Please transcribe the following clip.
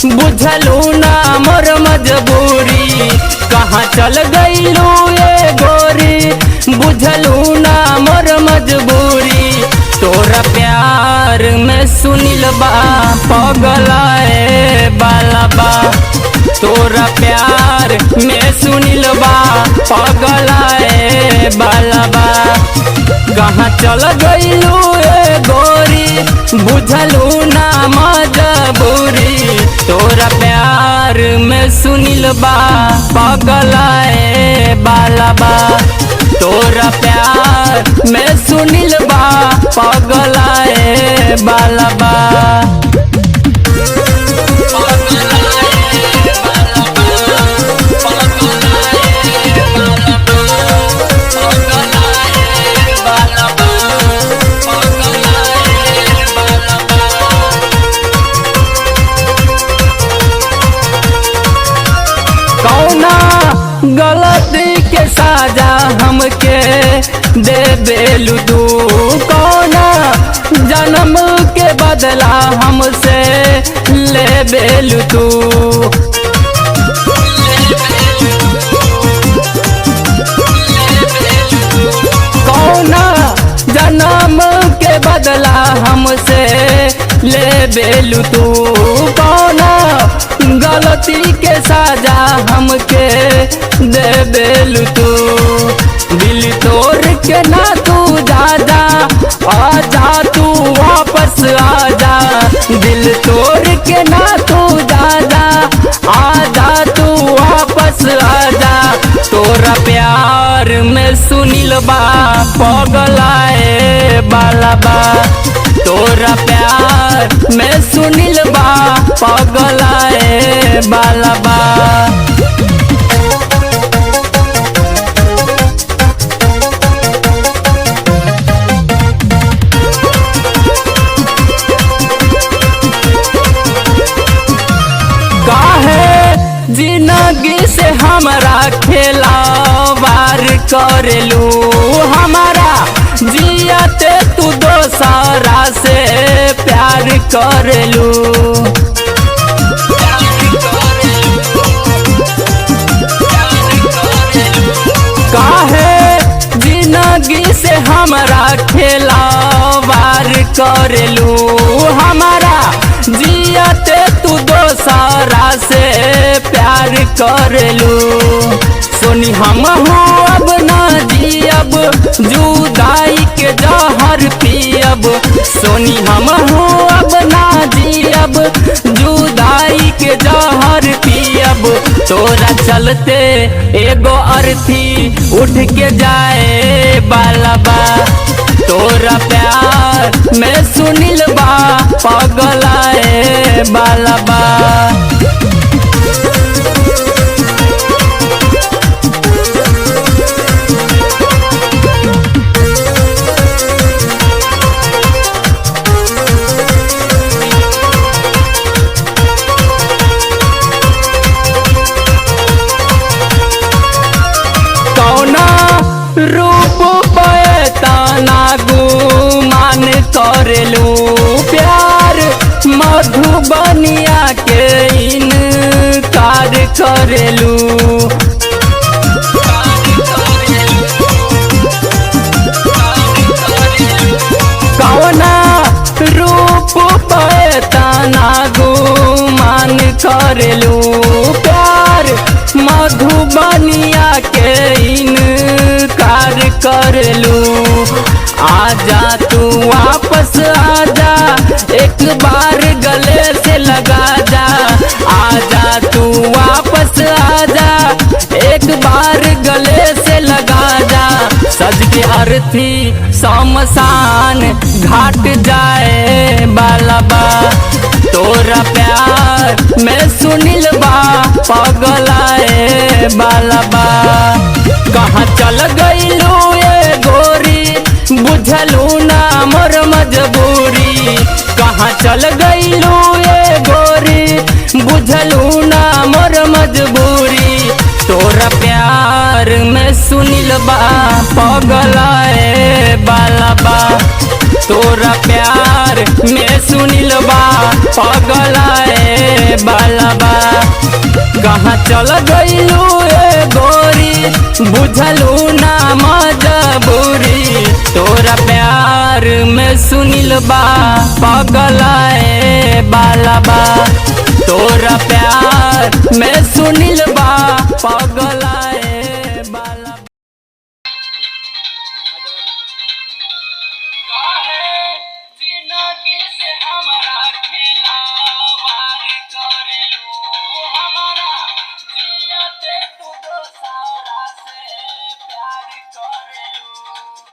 बुझलू ना मोर मजबूरी, कहाँ चल गईलू ये गोरी, बुझलू ना मोर मजबूरी। तोरा प्यार में सुनिल बा पगलाए बाला बा, तोरा प्यार में सुनिल बा पगलाए बाला बा। कहाँ चल गईलू ए गोरी, बुझलू ना मजबूरी। तोरा प्यार में सुनिल बा पगलाए बाला बा, तोरा प्यार में सुनिल बा पगलाए बाला बा। कौना गलती के साजा हमके दे बेलू तू, कौना जन्म के बदला हमसे ले बेलू तू। कौना जन्म के बदला हमसे ले बेलू तू, कौना गलती के साजा हमके दे बेलू तू। दिल तोड़ के ना तू जा आजा, तू वापस आजा। दिल तोड़ के ना तू जा आजा, तू वापस आजा। तोरा प्यार में सुनिल बा पगलाए बाला बा, तोरा प्यार में सुनिल बा पगलाए बाला बा। काहे जिंदगी से हमारा खेला वार करेलू, हमारा जियाते तू दोसरा से प्यार करेलू। काहे जिंदगी से हमारा खेला वार करेलू, हमारा जियाते तू दोसरा से प्यार करेलू। सोनी हम हो अब ना जियब, जुदाई के जहर पियब। सोनी हम हो अब ना जियब, जुदाई के जहर पियब। तोरा चलते एगो अर्थी उठ के जाए बाला बा, तोरा प्यार में सुनिल बा पगलाए बाला बा। कौना रूप पैताना गुमान करेलू, प्यार मधुबनिया के इनकार करेलू। कौना रूप पैताना गुमान करेलू, प्यार मधुबनिया के इनकार करेलू। आजा तू वापस आजा, एक बार गले से लगा जा। आजा तू वापस आजा, एक बार गले से लगा जा। सज के अर्थी शमशान घाट जाए बाला बा, तोरा प्यार में सुनिल बा पगलाए बाला बा। कहाँ चल गईलू ये गोरी, बुझलू ना मोर मजबूरी। कहाँ चल गईलू ये गोरी, बुझलू ना मोर मजबूरी। तोरा प्यार में सुनिल बा पगलाए बाला बा, तोरा प्यार में सुनिल बा पगलाए बाला कहाँ चल गइलू ए गोरी, बुझलू ना मजबूरी। तोरा प्यार में सुनील बा पगलाए बाला बा, तोरा प्यार में सुनील बा पगलाए बाला। जिंदगी से हमारा खिलावाड़ करेलू, हमारा जियते तू दोसरा से प्यार कर